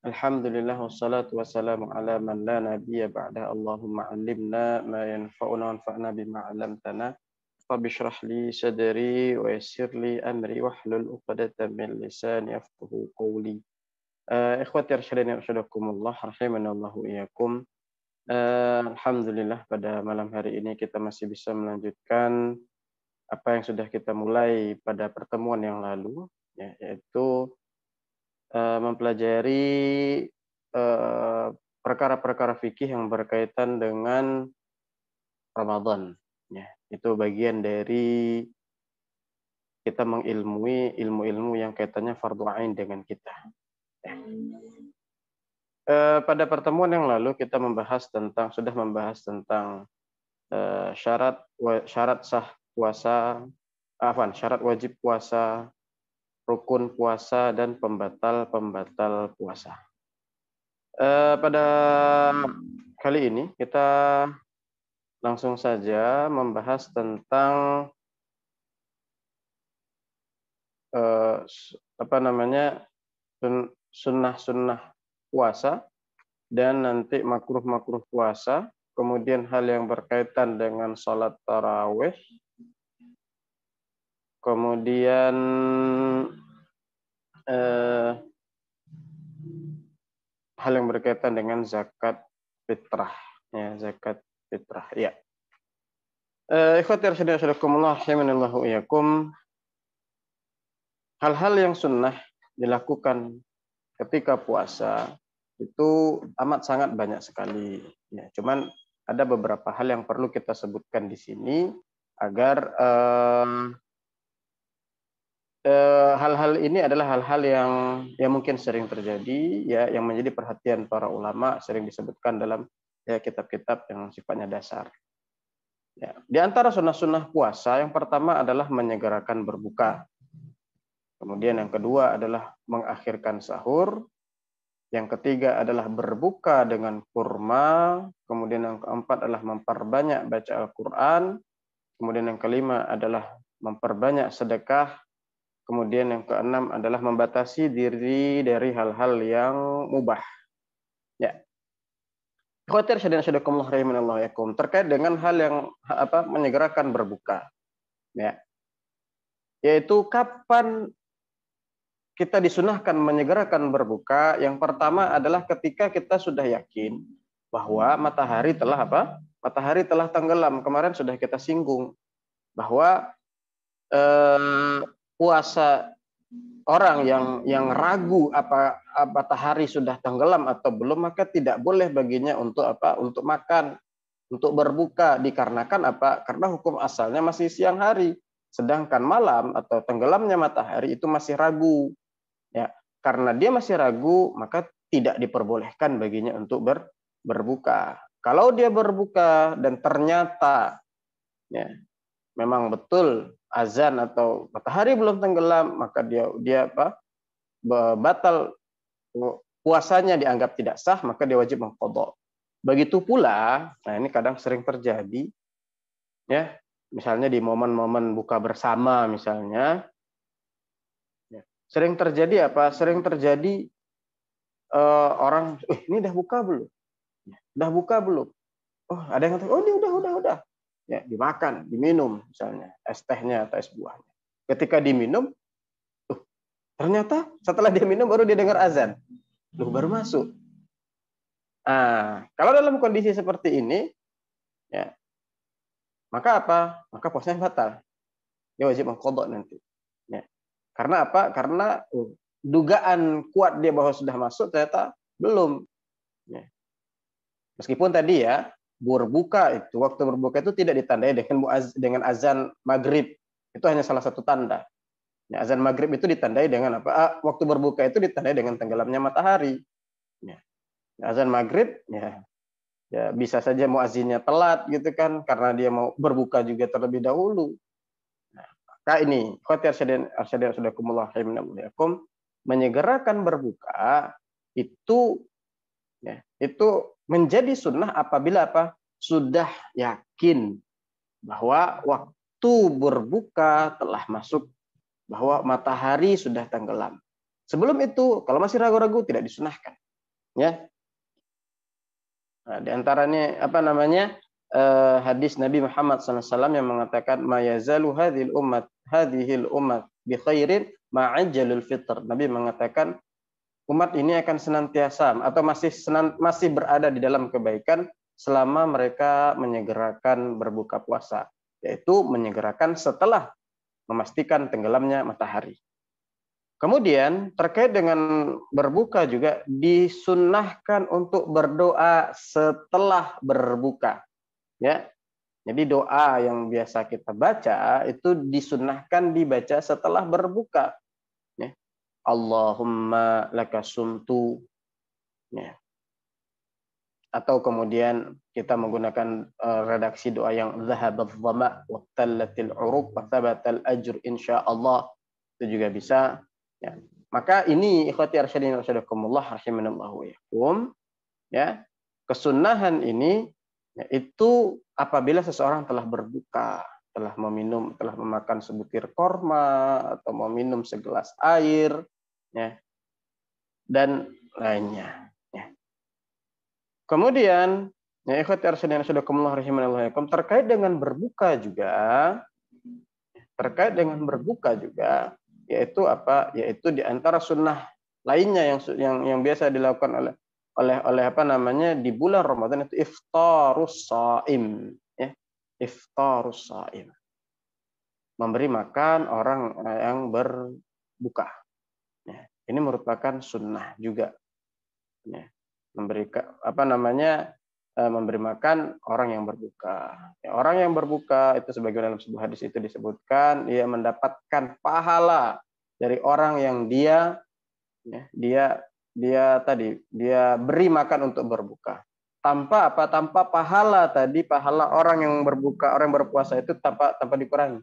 Alhamdulillah wassalatu wassalamu ala man la nabiyya ba'da. Allahumma 'allimna ma yanfa'una wanfa'na bima 'allamtana. Rabbi shrah li sadri wa yassir li amri wahlul 'uqdatam min lisani yafqahu qawli. Ikhwati arsyadin arsyadakumullah rahimanallahu iyyakum. Alhamdulillah pada malam hari ini kita masih bisa melanjutkan apa yang sudah kita mulai pada pertemuan yang lalu, ya, yaitu mempelajari perkara-perkara fikih yang berkaitan dengan Ramadan. Ya, itu bagian dari kita mengilmui ilmu-ilmu yang kaitannya fardu ain dengan kita. Ya. Pada pertemuan yang lalu kita sudah membahas tentang syarat sah puasa, syarat wajib puasa, rukun puasa, dan pembatal puasa. Pada kali ini kita langsung saja membahas tentang sunnah-sunnah puasa dan nanti makruh-makruh puasa, kemudian hal yang berkaitan dengan sholat tarawih, kemudian hal yang berkaitan dengan zakat fitrah, ya, zakat fitrah. Ya. Ikhwati rahimakumullah rahimanallahu iyyakum. Hal-hal yang sunnah dilakukan ketika puasa itu amat sangat banyak sekali. Ya, cuman ada beberapa hal yang perlu kita sebutkan di sini agar hal-hal ini adalah hal-hal yang mungkin sering terjadi, ya, yang menjadi perhatian para ulama, sering disebutkan dalam ya kitab-kitab yang sifatnya dasar. Ya, di antara sunnah-sunnah puasa yang pertama adalah menyegerakan berbuka. Kemudian yang kedua adalah mengakhirkan sahur. Yang ketiga adalah berbuka dengan kurma. Kemudian yang keempat adalah memperbanyak baca Al-Quran. Kemudian yang kelima adalah memperbanyak sedekah. Kemudian yang keenam adalah membatasi diri dari hal-hal yang mubah. Ya. Khawatir syadina syadakumullah rahimanallahu yakum. Terkait dengan hal yang menyegerakan berbuka. Ya. Yaitu kapan kita disunahkan menyegerakan berbuka? Yang pertama adalah ketika kita sudah yakin bahwa matahari telah tenggelam. Kemarin sudah kita singgung bahwa puasa orang yang ragu apa matahari sudah tenggelam atau belum, maka tidak boleh baginya untuk makan, untuk berbuka, dikarenakan karena hukum asalnya masih siang hari, sedangkan malam atau tenggelamnya matahari itu masih ragu. Ya, karena dia masih ragu, maka tidak diperbolehkan baginya untuk berbuka. Kalau dia berbuka dan ternyata ya, memang betul azan atau matahari belum tenggelam, maka dia batal, puasanya dianggap tidak sah, maka dia wajib mengqadha. Begitu pula, nah ini kadang sering terjadi, ya, misalnya di momen-momen buka bersama misalnya. Sering terjadi Sering terjadi orang, ini udah buka belum? Udah buka belum? Oh, ada yang kata, oh ini udah. Ya, dimakan, diminum misalnya, es tehnya atau es buahnya. Ketika diminum, ternyata setelah dia minum baru dia dengar azan. Baru masuk. Kalau dalam kondisi seperti ini, ya, maka Maka puasanya batal. Dia wajib mengqadha nanti. Ya. Karena apa? Karena dugaan kuat dia bahwa sudah masuk, ternyata belum. Ya. Meskipun tadi ya, waktu berbuka itu tidak ditandai dengan azan maghrib. Itu hanya salah satu tanda. Ya, azan maghrib itu ditandai dengan waktu berbuka itu ditandai dengan tenggelamnya matahari. Ya. Azan maghrib, ya bisa saja muazzinnya telat gitu kan, karena dia mau berbuka juga terlebih dahulu. Maka ini, khawatir arsyadin sudakumullah rahimanallahu, menyegerakan berbuka itu menjadi sunnah apabila sudah yakin bahwa waktu berbuka telah masuk, bahwa matahari sudah tenggelam. Sebelum itu, kalau masih ragu-ragu, tidak disunahkan. Ya. Nah, di antaranya apa namanya? Hadis Nabi Muhammad SAW yang mengatakan mayazalu hadhil ummat bi khairin ma'ajjalul fitr. Nabi mengatakan umat ini akan senantiasa atau masih berada di dalam kebaikan selama mereka menyegerakan berbuka puasa, yaitu menyegerakan setelah memastikan tenggelamnya matahari. Kemudian terkait dengan berbuka juga disunnahkan untuk berdoa setelah berbuka. Ya, jadi doa yang biasa kita baca itu disunnahkan dibaca setelah berbuka. Ya. Allahumma lakasumtu. Ya. Atau kemudian kita menggunakan redaksi doa yang zahabat dhama wa tallatil uruq wa thabatal ajr insyaallah, itu juga bisa. Ya. Maka ini ikhwati arsyadin rasyadakumullah rahimanallahu wa yakum, ya. Kesunahan ini ya, itu apabila seseorang telah berbuka, telah memakan sebutir korma atau meminum segelas air, ya, dan lainnya. Ya. Kemudian, ya ikhwati arsyadin rasyadakumullah rahimanallahu wa yakum, terkait dengan berbuka juga, yaitu apa? Yaitu di antara sunnah lainnya yang biasa dilakukan oleh apa namanya di bulan Ramadan itu iftarus shaim, ya. Iftarus shaim. Memberi makan orang yang berbuka. Ya. Ini merupakan sunnah juga. Ya. Memberi makan orang yang berbuka. Ya, orang yang berbuka itu sebagaimana dalam sebuah hadis itu disebutkan dia mendapatkan pahala dari orang yang dia beri makan untuk berbuka. Tanpa pahala orang yang berbuka, orang yang berpuasa itu tanpa dikurangi.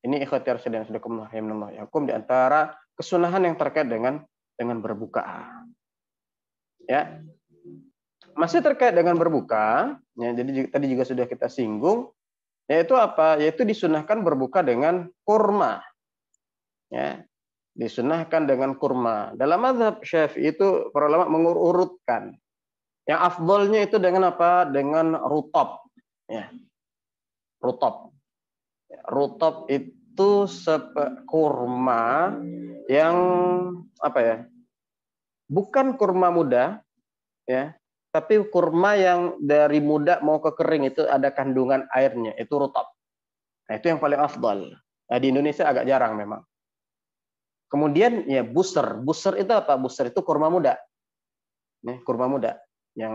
Ini ikhwati arsyadin rasyadakumullah yakum di antara kesunahan yang terkait dengan berbuka. Ya. Masih terkait dengan berbuka, ya, jadi tadi juga sudah kita singgung, yaitu apa? Yaitu disunahkan berbuka dengan kurma. Ya. Disunahkan dengan kurma. Dalam mazhab Syafi'i itu para ulama mengurutkan. Yang afdolnya itu dengan apa? Dengan rutab. Ya. Rutab. Ya, rutab itu kurma yang apa ya? Bukan kurma muda, ya. Tapi kurma yang dari muda mau ke kering itu ada kandungan airnya, itu rutab. Nah, itu yang paling afdal. Nah, di Indonesia agak jarang memang. Kemudian ya buser. Buser itu apa? Buser itu kurma muda. Nih, kurma muda yang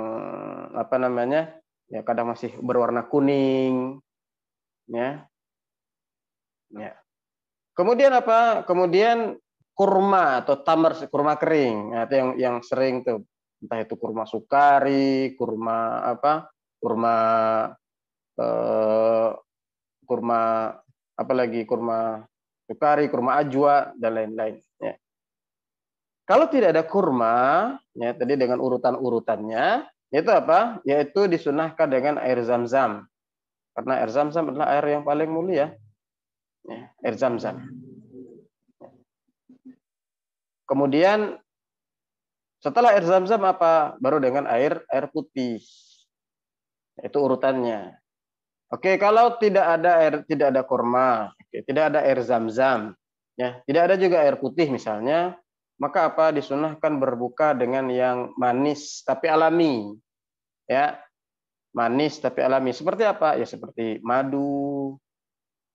apa namanya? Ya kadang masih berwarna kuning, ya. Ya. Kemudian apa? Kemudian kurma atau tamar, kurma kering. Nah, itu yang sering tuh. Entah itu kurma sukari, kurma apa? Kurma kurma apalagi kurma sukari, kurma ajwa dan lain-lain, ya. Kalau tidak ada kurma, ya tadi dengan urutan-urutannya, itu apa? Yaitu disunahkan dengan air zam-zam. Karena air zam-zam adalah air yang paling mulia. Ya, air zam-zam. Kemudian setelah air zam-zam apa? Baru dengan air putih. Itu urutannya. Oke, kalau tidak ada kurma, tidak ada air zam-zam, ya, tidak ada juga air putih misalnya, maka apa? Disunahkan berbuka dengan yang manis tapi alami, ya, manis tapi alami. Seperti apa? Ya seperti madu,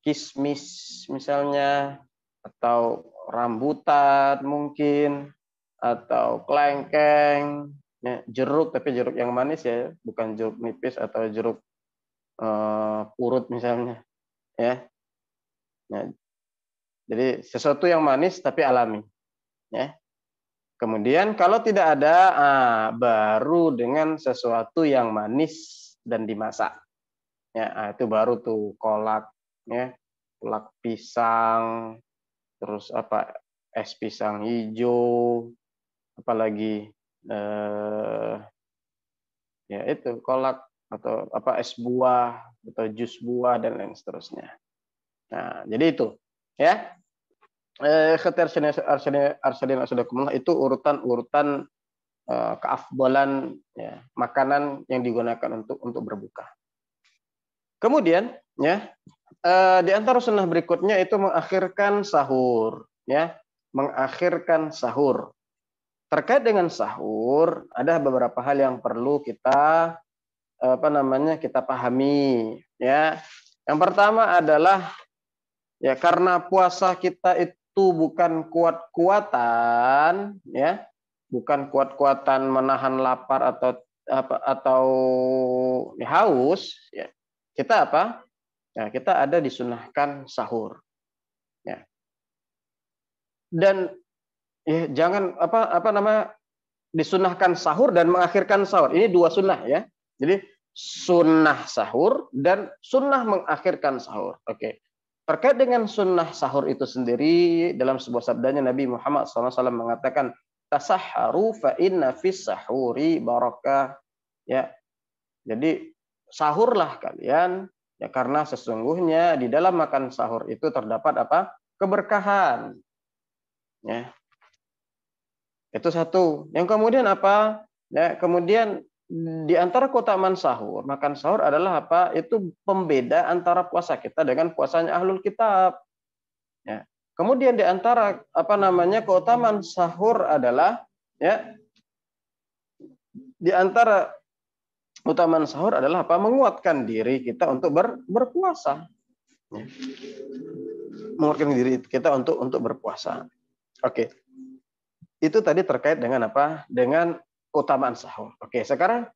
kismis misalnya, atau rambutan mungkin, atau kelengkeng, ya, jeruk tapi jeruk yang manis ya, bukan jeruk nipis atau jeruk purut misalnya, ya. Nah, jadi sesuatu yang manis tapi alami, ya. Kemudian kalau tidak ada, baru dengan sesuatu yang manis dan dimasak, ya. Itu baru tuh kolak, ya, kolak pisang, terus apa es pisang hijau, apalagi ya itu kolak atau apa es buah atau jus buah dan lain seterusnya. Nah, jadi itu, ya. Arsyadin itu urutan keafdalan ya, makanan yang digunakan untuk berbuka. Kemudian ya, di antara sunnah berikutnya itu mengakhirkan sahur ya, mengakhirkan sahur. Terkait dengan sahur ada beberapa hal yang perlu kita kita pahami ya. Yang pertama adalah ya, karena puasa kita itu bukan kuat-kuatan ya, bukan kuat-kuatan menahan lapar atau haus ya. Kita apa? Ya, kita ada disunahkan sahur. Ya. Dan ya, jangan disunahkan sahur dan mengakhirkan sahur. Ini dua sunnah ya. Jadi sunnah sahur dan sunnah mengakhirkan sahur. Oke. Terkait dengan sunnah sahur itu sendiri, dalam sebuah sabdanya Nabi Muhammad SAW mengatakan, tasahharu fa inna fis sahuri barakah. Ya. Jadi sahurlah kalian ya, karena sesungguhnya di dalam makan sahur itu terdapat apa? Keberkahan. Ya. Itu satu. Yang kemudian apa? Ya, kemudian di antara keutamaan sahur, makan sahur adalah apa? Itu pembeda antara puasa kita dengan puasanya ahlul kitab. Ya. Kemudian di antara keutamaan sahur adalah ya, di antara keutamaan sahur adalah apa? Menguatkan diri kita untuk berpuasa. Ya. Menguatkan diri kita untuk berpuasa. Oke. Itu tadi terkait dengan apa? Dengan keutamaan sahur. Oke, sekarang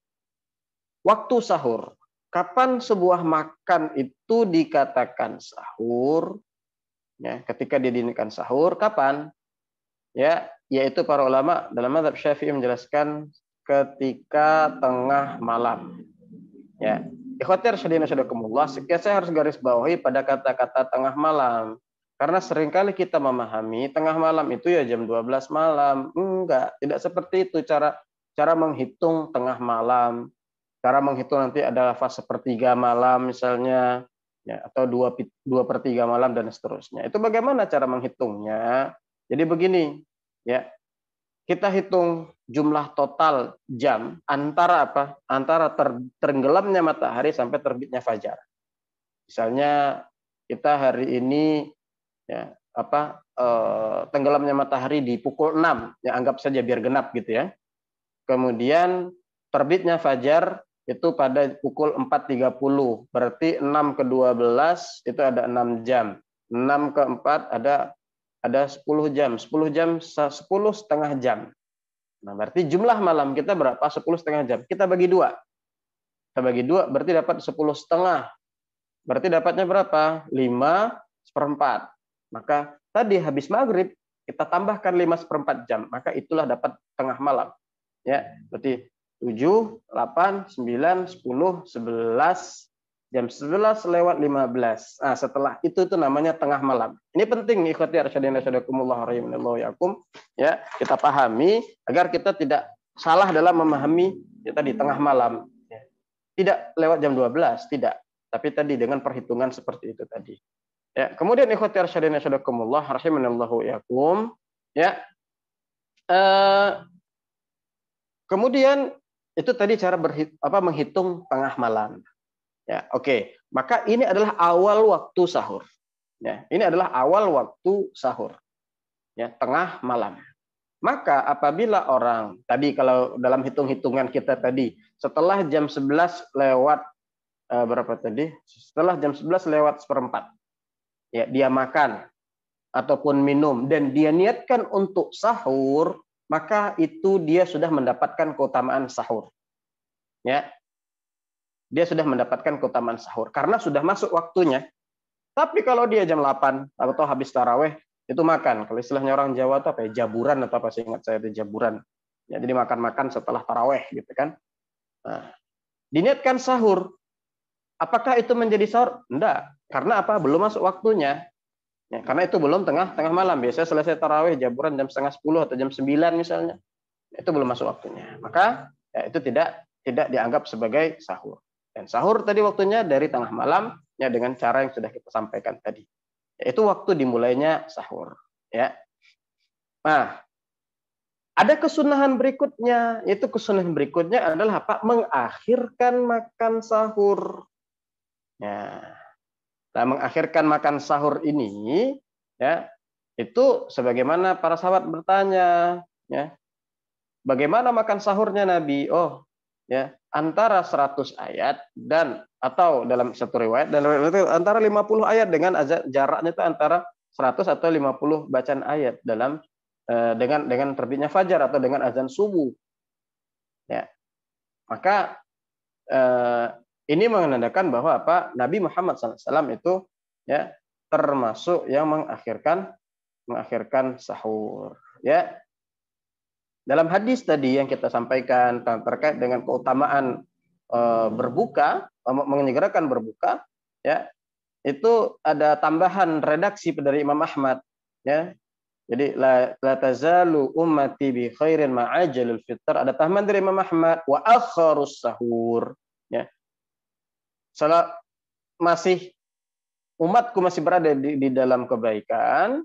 waktu sahur. Kapan sebuah makan itu dikatakan sahur? Ya, ketika dia dinamakan sahur, kapan? Ya, yaitu para ulama dalam mazhab Syafi'i menjelaskan ketika tengah malam. Ya, ikhwatir syadina syadakumullah, saya harus garis bawahi pada kata-kata tengah malam. Karena seringkali kita memahami tengah malam itu ya jam 12 malam. Enggak, tidak seperti itu cara menghitung tengah malam. Cara menghitung nanti adalah fase sepertiga malam misalnya, ya, atau 2/3 malam dan seterusnya. Itu bagaimana cara menghitungnya? Jadi begini, ya. Kita hitung jumlah total jam antara apa? Antara tenggelamnya matahari sampai terbitnya fajar. Misalnya kita hari ini ya, tenggelamnya matahari di pukul 6, ya anggap saja biar genap gitu ya. Kemudian terbitnya fajar itu pada pukul 4.30, berarti 6 ke 12 itu ada 6 jam. 6 ke 4 ada 10 jam. 10 jam 10,5 jam. Nah, berarti jumlah malam kita berapa? 10,5 jam. Kita bagi 2. Kita bagi 2 berarti dapat 10,5. Berarti dapatnya berapa? 5/4. Maka tadi habis maghrib kita tambahkan 5/4 jam, maka itulah dapat tengah malam. Ya, berarti 7, 8, 9, 10, 11, jam 11:15. Nah, setelah itu namanya tengah malam. Ini penting ikhwati arsyadina syadakumullah rahimanallahu yakum, ya, kita pahami agar kita tidak salah dalam memahami ya tadi tengah malam. Ya. Tidak lewat jam 12, tidak. Tapi tadi dengan perhitungan seperti itu tadi. Ya, kemudian ikhwati arsyadina syadakumullah rahimanallahu yakum, ya. Kemudian itu tadi cara menghitung tengah malam. Ya, oke. Maka ini adalah awal waktu sahur. Ya, ini adalah awal waktu sahur. Ya, tengah malam. Maka apabila orang tadi kalau dalam hitung-hitungan kita tadi setelah jam 11 lewat berapa tadi? Setelah jam 11 lewat 1/4. Ya, dia makan ataupun minum dan dia niatkan untuk sahur, maka itu dia sudah mendapatkan keutamaan sahur. Ya. Dia sudah mendapatkan keutamaan sahur karena sudah masuk waktunya. Tapi kalau dia jam 8 atau habis taraweh itu makan. Kalau istilahnya orang Jawa itu apa ya? Jaburan atau apa sih, ingat saya itu jaburan. Ya, jadi makan-makan setelah taraweh gitu kan. Nah, diniatkan sahur. Apakah itu menjadi sahur? Enggak. Karena apa? Belum masuk waktunya. Ya, karena itu belum tengah malam. Biasanya selesai tarawih jaburan jam 9:30 atau jam 9 misalnya. Itu belum masuk waktunya. Maka ya, itu tidak dianggap sebagai sahur. Dan sahur tadi waktunya dari tengah malam ya dengan cara yang sudah kita sampaikan tadi. Yaitu waktu dimulainya sahur. Ya. Nah, Ada kesunahan berikutnya, yaitu kesunahan berikutnya adalah apa? Mengakhirkan makan sahur. Ya. Nah, mengakhirkan makan sahur ini, ya, itu sebagaimana para sahabat bertanya, ya, bagaimana makan sahurnya Nabi? Oh, ya, antara 100 ayat dan atau dalam satu riwayat dan itu antara 50 ayat dengan jaraknya itu antara 100 atau 50 bacaan ayat dalam dengan terbitnya fajar atau dengan azan subuh. Ya, maka eh, ini menandakan bahwa apa? Nabi Muhammad SAW itu ya termasuk yang mengakhirkan sahur. Ya, dalam hadis tadi yang kita sampaikan terkait dengan keutamaan berbuka, menyegerakan berbuka, ya itu ada tambahan redaksi dari Imam Ahmad. Ya, jadi la tazalu ummati bi khairin ma'ajalul fitr. Ada tambahan dari Imam Ahmad wa akharus sahur. Ya, salah masih umatku masih berada di dalam kebaikan,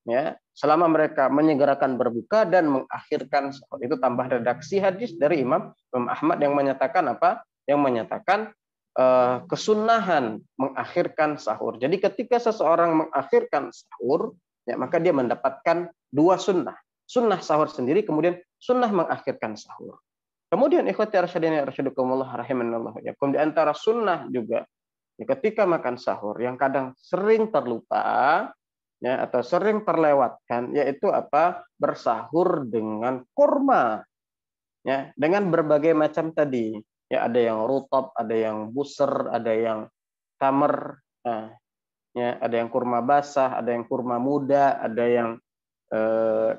ya, selama mereka menyegerakan berbuka dan mengakhirkan sahur. Itu tambah redaksi hadis dari Imam Ahmad yang menyatakan apa? Yang menyatakan kesunahan mengakhirkan sahur. Jadi ketika seseorang mengakhirkan sahur, ya, maka dia mendapatkan dua sunnah. Sunnah sahur sendiri, kemudian sunnah mengakhirkan sahur. Kemudian ikhwati arsyadina arsyadakumullah rahimanallah yakum, di antara sunnah juga ya, ketika makan sahur yang kadang sering terlupa, ya, atau sering terlewatkan, yaitu apa? Bersahur dengan kurma, ya, dengan berbagai macam tadi, ya, ada yang rutab, ada yang buser, ada yang tamer, nah, ya, ada yang kurma basah, ada yang kurma muda, ada yang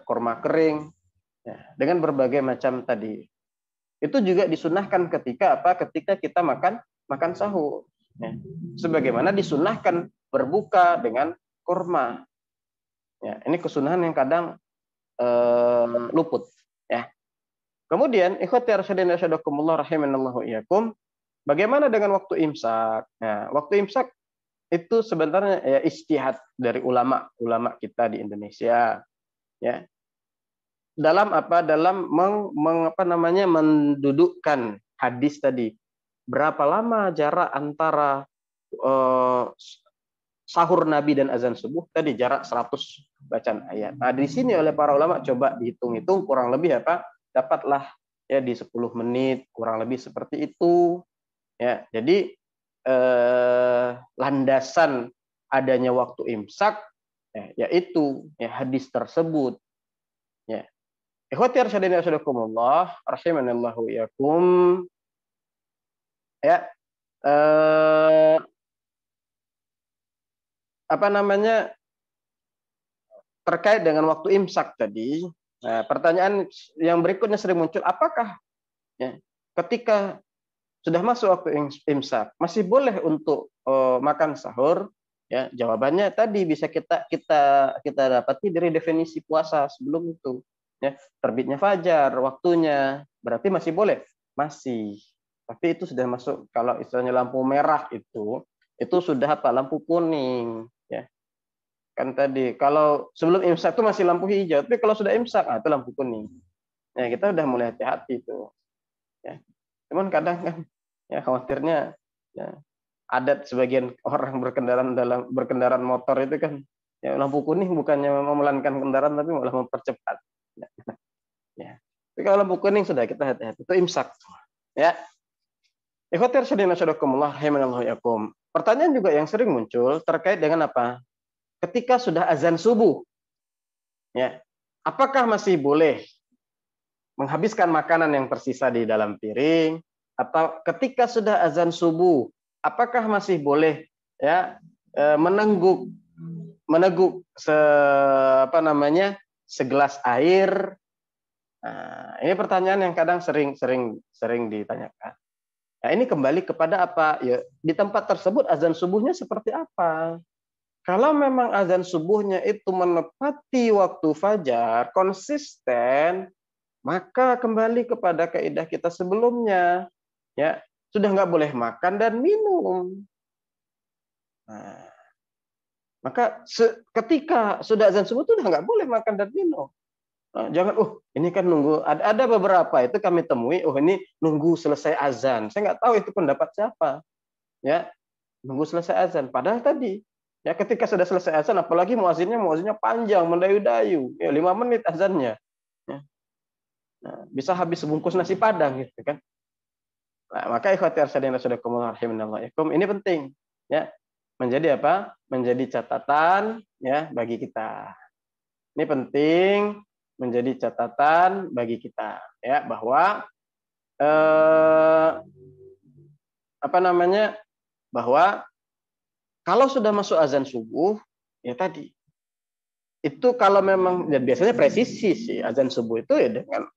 kurma kering, ya, dengan berbagai macam tadi. Itu juga disunahkan ketika apa? Ketika kita makan sahur, ya. Sebagaimana disunahkan berbuka dengan kurma. Ya, ini kesunahan yang kadang luput. Ya. Kemudian, ikhwati arsyadina asyadakumullah rahimanallahu iyakum, bagaimana dengan waktu imsak? Nah, waktu imsak itu sebenarnya ya ijtihad dari ulama kita di Indonesia. Ya. Dalam apa? Dalam mendudukkan hadis tadi. Berapa lama jarak antara sahur Nabi dan azan subuh tadi, jarak 100 bacaan ayat. Nah, di sini oleh para ulama coba dihitung-hitung kurang lebih apa? Dapatlah ya di 10 menit, kurang lebih seperti itu. Ya, jadi landasan adanya waktu imsak ya, yaitu ya hadis tersebut. Ya. Ikhwati arsyadina asyadakumullah rahimanallahu iyakum. Ya. Apa namanya? Terkait dengan waktu imsak tadi, nah, pertanyaan yang berikutnya sering muncul, apakah ya, ketika sudah masuk waktu imsak masih boleh untuk makan sahur? Ya, jawabannya tadi bisa kita dapati dari definisi puasa sebelum itu. Ya, terbitnya fajar, waktunya berarti masih boleh, masih. Tapi itu sudah masuk, kalau istilahnya lampu merah itu sudah apa? Lampu kuning. Ya, kan tadi kalau sebelum imsak itu masih lampu hijau, tapi kalau sudah imsak itu lampu kuning. Ya, kita udah mulai hati-hati itu. Ya. Cuman kadang kan ya khawatirnya ya, adat sebagian orang berkendaraan motor itu kan ya lampu kuning bukannya memelankan kendaraan tapi malah mempercepat. Ya. Ya. Tapi kalau lampu kuning sudah kita hati-hati, itu imsak. Ya. Ikhwatir syadina syadakumullah rahimanallahu yakum. Pertanyaan juga yang sering muncul terkait dengan apa? Ketika sudah azan subuh, ya, apakah masih boleh menghabiskan makanan yang tersisa di dalam piring? Atau ketika sudah azan subuh, apakah masih boleh ya meneguk segelas air? Nah, ini pertanyaan yang kadang sering ditanyakan. Nah, ini kembali kepada apa? Ya, di tempat tersebut azan subuhnya seperti apa? Kalau memang azan subuhnya itu menepati waktu fajar, konsisten, maka kembali kepada kaidah kita sebelumnya, ya sudah nggak boleh makan dan minum. Nah, maka ketika sudah azan subuh itu sudah nggak boleh makan dan minum. Jangan, ini kan nunggu, ada beberapa itu kami temui, ini nunggu selesai azan. Saya nggak tahu itu pendapat siapa. Ya, nunggu selesai azan. Padahal tadi, ya ketika sudah selesai azan, apalagi muazinnya panjang, mendayu-dayu. Ya, 5 menit azannya. Ya. Nah, bisa habis sebungkus nasi padang gitu kan. Nah, maka ikhwati arsyadin rahimakumullah rahimanallahu, ini penting. Ya, menjadi apa? Menjadi catatan ya bagi kita. Ini penting menjadi catatan bagi kita ya bahwa apa namanya? Bahwa kalau sudah masuk azan subuh ya tadi itu kalau memang ya biasanya presisi sih azan subuh itu ya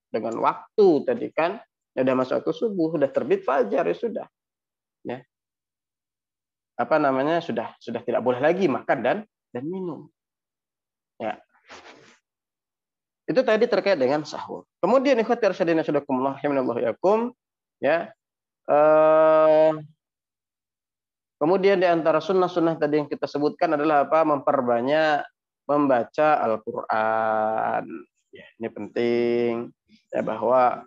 dengan waktu tadi kan ya udah masuk waktu subuh, udah terbit fajar ya sudah. Ya. Apa namanya? Sudah tidak boleh lagi makan dan minum. Ya. Itu tadi terkait dengan sahur. Kemudian ikhwati arsyadina sadakumullah rahimanallahu yakum ya. Kemudian di antara sunnah-sunnah tadi yang kita sebutkan adalah apa? Memperbanyak membaca Al-Qur'an. Ya, ini penting ya bahwa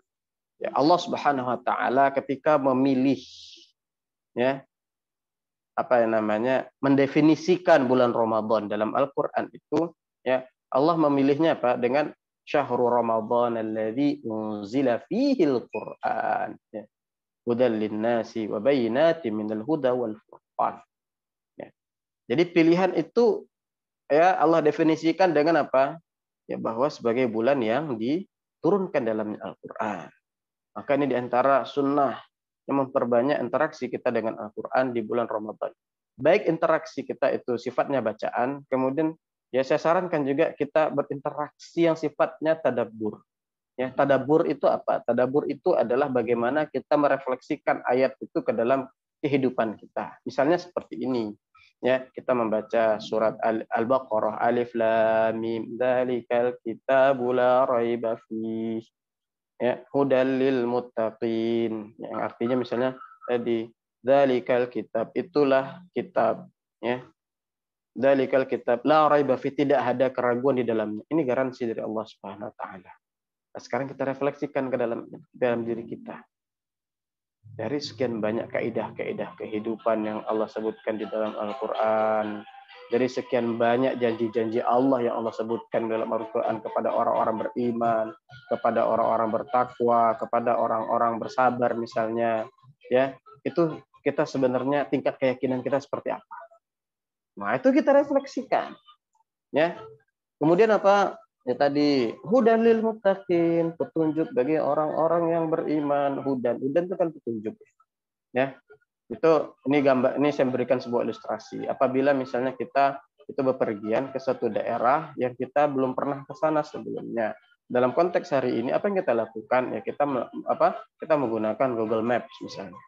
ya Allah Subhanahu wa taala ketika memilih ya apa yang namanya? Mendefinisikan bulan Ramadan dalam Al-Qur'an itu ya Allah memilihnya apa? Dengan syahrul Ramadan alladzi unzila fihil Qur'an. Ya. Hudal linnasi wa bayyinatin minal huda wal furqan. Ya. Jadi pilihan itu ya Allah definisikan dengan apa? Ya bahwa sebagai bulan yang diturunkan dalam Al-Qur'an. Maka ini diantara sunnah yang memperbanyak interaksi kita dengan Al-Qur'an di bulan Ramadan. Baik interaksi kita itu sifatnya bacaan, kemudian ya saya sarankan juga kita berinteraksi yang sifatnya tadabbur. Ya, tadabbur itu apa? Tadabbur itu adalah bagaimana kita merefleksikan ayat itu ke dalam kehidupan kita. Misalnya seperti ini. Ya, kita membaca surat Al-Baqarah, Alif Lam Mim, dzalikal kitabu la raiba fih. Ya, hudal lil muttaqin. Yang artinya misalnya tadi dzalikal kitab, itulah kitab, ya. Dzalikal kitab la raiba fih, tidak ada keraguan di dalamnya. Ini garansi dari Allah Subhanahu wa taala. Nah, sekarang kita refleksikan ke dalam diri kita. Dari sekian banyak kaidah-kaidah kehidupan yang Allah sebutkan di dalam Al-Quran, dari sekian banyak janji-janji Allah yang Allah sebutkan dalam Al-Quran kepada orang-orang beriman, kepada orang-orang bertakwa, kepada orang-orang bersabar misalnya, ya itu kita sebenarnya tingkat keyakinan kita seperti apa? Nah itu kita refleksikan, ya. Kemudian apa? Ya tadi hudan lil muttaqin, petunjuk bagi orang-orang yang beriman. Hudan itu kan petunjuk. Ya. Itu ini gambar, ini saya berikan sebuah ilustrasi. Apabila misalnya kita itu bepergian ke suatu daerah yang kita belum pernah ke sana sebelumnya. Dalam konteks hari ini apa yang kita lakukan? Ya kita kita menggunakan Google Maps misalnya.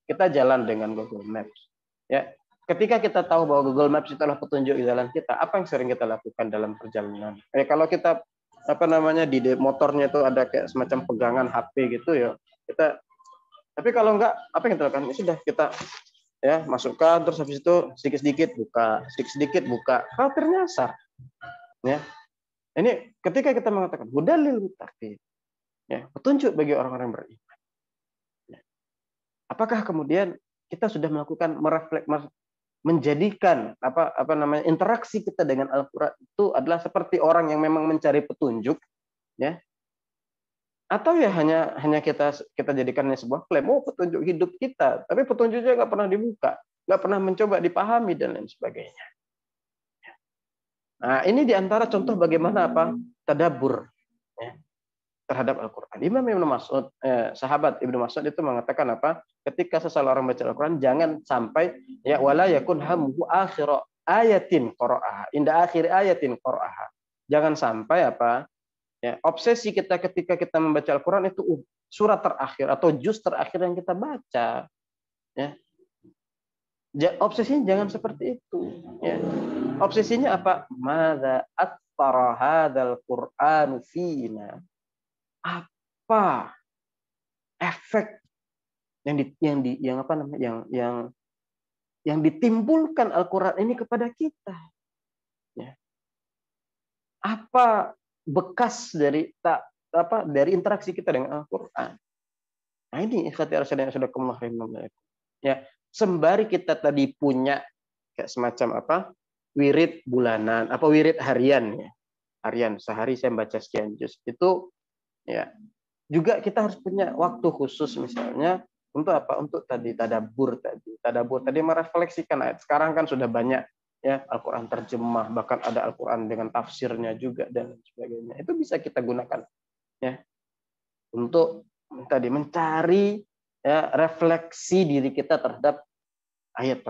Kita jalan dengan Google Maps. Ya, ketika kita tahu bahwa Google Maps itu adalah petunjuk di jalan kita, apa yang sering kita lakukan dalam perjalanan? Kalau kita apa namanya di motornya itu ada kayak semacam pegangan HP gitu ya, kita. Tapi kalau enggak, apa yang kita lakukan? Ya sudah kita ya masukkan terus habis itu sedikit-sedikit buka, khawatir nyasar. Ya, ini ketika kita mengatakan hudalil muttaqin, ya petunjuk bagi orang-orang beriman. Ya. Apakah kemudian kita sudah melakukan menjadikan apa namanya interaksi kita dengan Al-Qur'an itu adalah seperti orang yang memang mencari petunjuk, ya? Atau ya hanya kita jadikannya sebuah klaim, petunjuk hidup kita, tapi petunjuknya nggak pernah dibuka, nggak pernah mencoba dipahami dan lain sebagainya. Nah, ini diantara contoh bagaimana tadabbur ya, terhadap Al-Quran. Imam Ibnu Mas'ud, sahabat Ibnu Mas'ud itu mengatakan apa? Ketika seseorang baca Al-Quran, jangan sampai ya wala yakun hamuhu akhir ayatin qara'aha, inda akhir ayatin qara'aha. Jangan sampai apa? Ya, obsesi kita ketika kita membaca Al-Quran itu surat terakhir atau juz terakhir yang kita baca. Ya. Obsesinya jangan seperti itu. Ya. Obsesinya apa? Madza athara hadzal Qur'anu fina. Apa efek yang ditimbulkan Al-Quran ini kepada kita? Ya. Apa bekas dari dari interaksi kita dengan Al-Qur'an. Nah, ini ikhwati yang sudah kemarin ya, sembari kita tadi punya kayak semacam wirid bulanan, wirid harian ya. Harian sehari saya baca sekian juz. Itu ya, juga kita harus punya waktu khusus misalnya untuk Untuk tadabur tadi merefleksikan ayat. Sekarang kan sudah banyak ya Al-Qur'an terjemah, bahkan ada Al-Qur'an dengan tafsirnya juga dan sebagainya. Itu bisa kita gunakan ya untuk tadi mencari ya refleksi diri kita terhadap ayat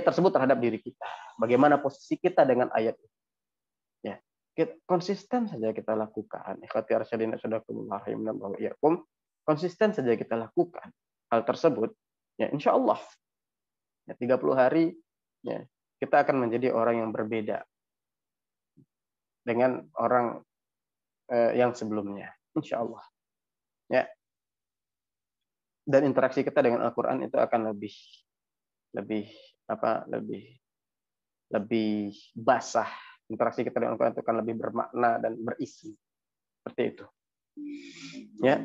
tersebut terhadap diri kita. Bagaimana posisi kita dengan ayat itu. Ya. Konsisten saja kita lakukan. Ikhwati arsyadina sadakumullah rahimanallahu iyyakum. Konsisten saja kita lakukan hal tersebut, ya insya Allah ya 30 hari ya kita akan menjadi orang yang berbeda dengan orang yang sebelumnya, insya Allah. Ya. Dan interaksi kita dengan Al-Qur'an itu akan lebih basah. Interaksi kita dengan Al-Qur'an itu akan lebih bermakna dan berisi. Seperti itu. Ya.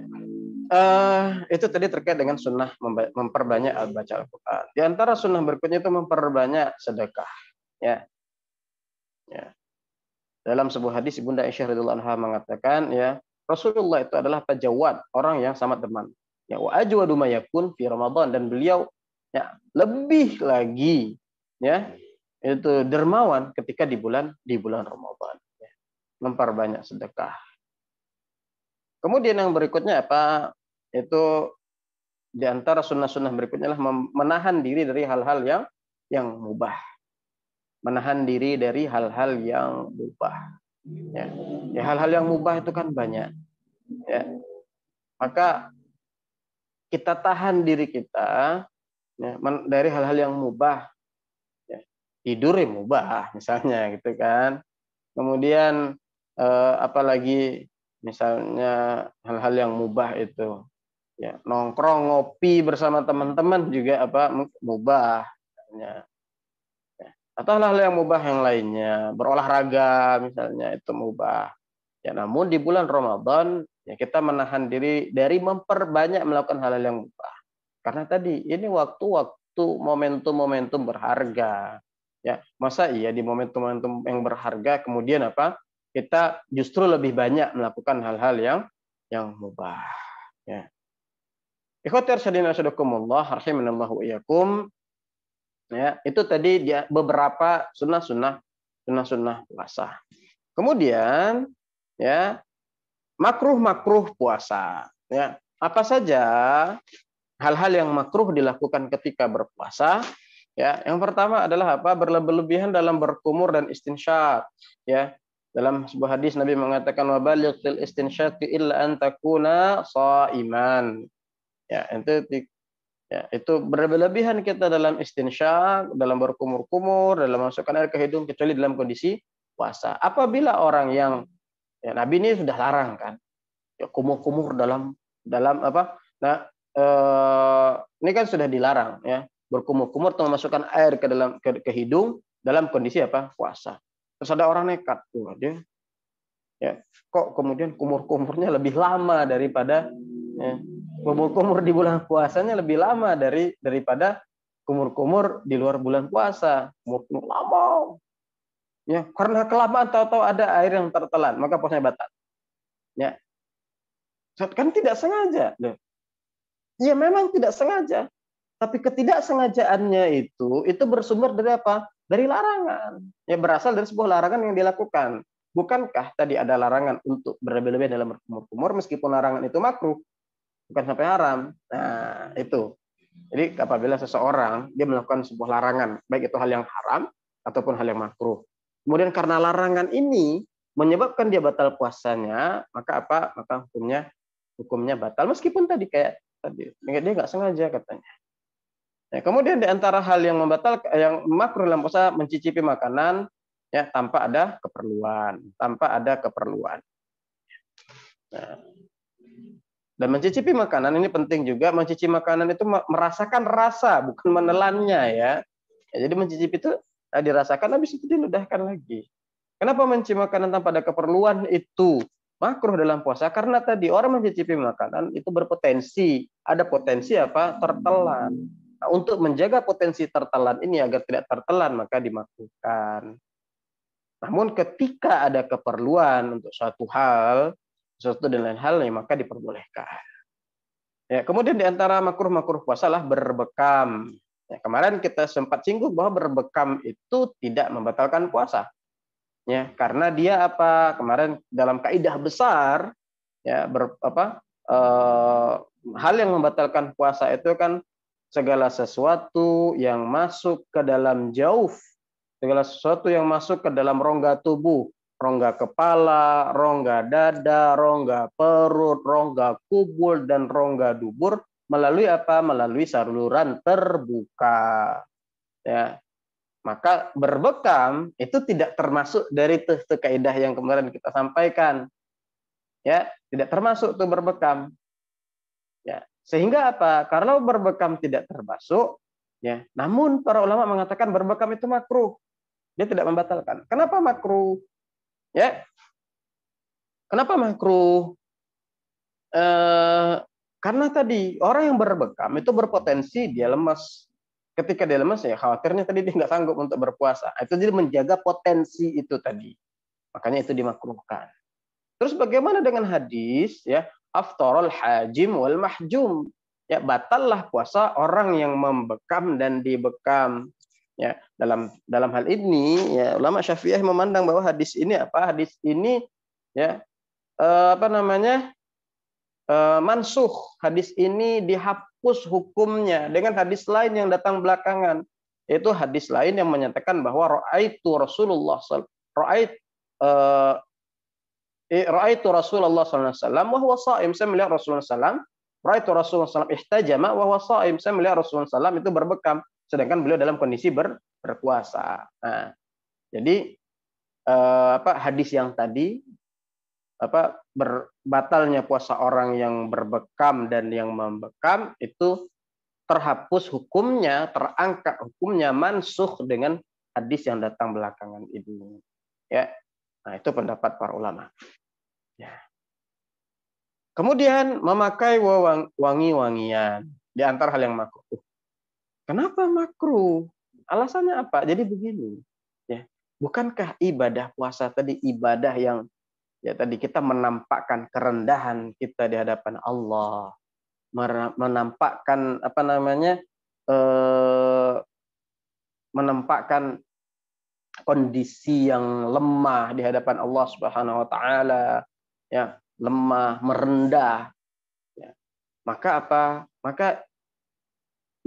Itu tadi terkait dengan sunnah memperbanyak baca Al-Qur'an. Di antara sunnah berikutnya itu memperbanyak sedekah. Ya. Ya. Dalam sebuah hadis Bunda Aisyah radhiyallahu anha mengatakan ya, Rasulullah itu adalah tajawad, orang yang sangat dermawan. Ya, wa ajwadu ma yakun fi Ramadan, dan beliau ya lebih lagi ya itu dermawan ketika di bulan Ramadan. Ya. Memperbanyak sedekah. Kemudian yang berikutnya itu di antara sunnah-sunnah berikutnya adalah menahan diri dari hal-hal yang mubah. Menahan diri dari hal-hal yang mubah. Ya. Ya, hal-hal yang mubah itu kan banyak. Ya. Maka kita tahan diri kita ya, dari hal-hal yang mubah. Ya. Tidur ya mubah misalnya gitu kan. Kemudian apalagi misalnya hal-hal yang mubah itu ya, nongkrong ngopi bersama teman-teman juga mubah misalnya. Ya. Atau hal-hal yang mubah yang lainnya, berolahraga misalnya itu mubah. Ya, namun di bulan Ramadan ya kita menahan diri dari memperbanyak melakukan hal-hal yang mubah. Karena tadi ini waktu-waktu momentum-momentum berharga. Ya, masa iya di momentum-momentum yang berharga kemudian kita justru lebih banyak melakukan hal-hal yang mubah. Ya. Ikhwati arsyadina sadakumullah rahimanallahu iyyakum. Ya, itu tadi beberapa sunnah-sunnah puasa. Kemudian ya makruh puasa. Ya, apa saja hal-hal yang makruh dilakukan ketika berpuasa? Ya, yang pertama adalah berlebihan dalam berkumur dan istinsyaq. Ya, dalam sebuah hadis Nabi mengatakan wa balighil istinsyaqi illa an takuna shaiman. Ya, itu berlebihan kita dalam istinsyaq, dalam berkumur-kumur, dalam masukkan air ke hidung kecuali dalam kondisi puasa. Apabila orang yang Nabi ini sudah larang kan, ya kumur-kumur dalam Nah, ini kan sudah dilarang ya, berkumur-kumur atau memasukkan air ke hidung dalam kondisi puasa. Terus ada orang nekat, dia ya kok kemudian kumur-kumurnya lebih lama daripada kumur-kumur di bulan puasanya lebih lama daripada kumur-kumur di luar bulan puasa. Kumur-kumur lama. Ya, karena kelamaan tahu-tahu ada air yang tertelan, maka puasanya batal. Ya. Kan tidak sengaja. Ya memang tidak sengaja. Tapi ketidaksengajaannya itu bersumber dari Dari larangan. Ya, berasal dari sebuah larangan yang dilakukan. Bukankah tadi ada larangan untuk berlebih-lebih dalam berkumur-kumur meskipun larangan itu makruh? Bukan sampai haram. Nah, itu. Jadi apabila seseorang dia melakukan sebuah larangan, baik itu hal yang haram ataupun hal yang makruh. Kemudian karena larangan ini menyebabkan dia batal puasanya, maka Maka hukumnya batal meskipun tadi dia nggak sengaja katanya. Ya, kemudian di antara hal yang makruh dalam puasa mencicipi makanan ya tanpa ada keperluan. Nah, dan mencicipi makanan ini penting juga. Mencicipi makanan itu merasakan rasa, bukan menelannya ya. Jadi mencicipi itu dirasakan, habis itu diludahkan lagi. Kenapa mencicipi makanan tanpa ada keperluan itu makruh dalam puasa? Karena tadi orang mencicipi makanan itu berpotensi, ada potensi apa? Tertelan. Nah, untuk menjaga potensi tertelan ini agar tidak tertelan maka dimakruhkan. Namun ketika ada keperluan untuk suatu hal, sesuatu dan lain hal, ya maka diperbolehkan. Ya, kemudian di antara makruh-makruh puasa lah berbekam. Ya, kemarin kita sempat singgung bahwa berbekam itu tidak membatalkan puasa. Ya, karena dia apa? Kemarin dalam kaidah besar ya hal yang membatalkan puasa itu kan segala sesuatu yang masuk ke dalam jauf, segala sesuatu yang masuk ke dalam rongga tubuh, rongga kepala, rongga dada, rongga perut, rongga kubul, dan rongga dubur melalui apa? Melalui saluran terbuka. Ya, maka berbekam itu tidak termasuk dari kaidah yang kemarin kita sampaikan. Ya, tidak termasuk tuh berbekam. Ya, sehingga apa? Kalau berbekam tidak termasuk, ya. Namun para ulama mengatakan berbekam itu makruh. Dia tidak membatalkan. Kenapa makruh? Ya, kenapa makruh? Karena tadi orang yang berbekam itu berpotensi dia lemas. Ketika dia lemas ya khawatirnya tadi dia nggak sanggup untuk berpuasa. Itu jadi menjaga potensi itu tadi. Makanya itu dimakruhkan. Terus bagaimana dengan hadis ya? Aftarul hajim wal mahjum. Ya, batallah puasa orang yang membekam dan dibekam. Ya, dalam hal ini ya ulama Syafi'iyah memandang bahwa hadis ini apa? Hadis ini ya mansuh. Hadis ini dihapus hukumnya dengan hadis lain yang datang belakangan. Itu hadis lain yang menyatakan bahwa ra'aitu Rasulullah ra'ait ra'aitu Rasulullah sallallahu alaihi wasallam wa huwa shaim. Saya melihat Rasulullah sallallahu ra'aitu Rasulullah sallallahu ihtajama wa huwa shaim. Saya melihat Rasulullah sallallahu itu berbekam sedangkan beliau dalam kondisi berpuasa. Nah, jadi hadis yang tadi batalnya puasa orang yang berbekam dan yang membekam itu terhapus hukumnya, terangkat hukumnya, mansuh dengan hadis yang datang belakangan ini. Ya, nah itu pendapat para ulama. Ya. Kemudian memakai wangi-wangian di antara hal yang makruh. Kenapa makruh? Alasannya apa? Jadi begini, ya, bukankah ibadah puasa tadi ibadah yang ya tadi kita menampakkan kerendahan kita di hadapan Allah, menampakkan menampakkan kondisi yang lemah di hadapan Allah Subhanahu wa taala, ya, lemah, merendah. Ya. Maka apa? Maka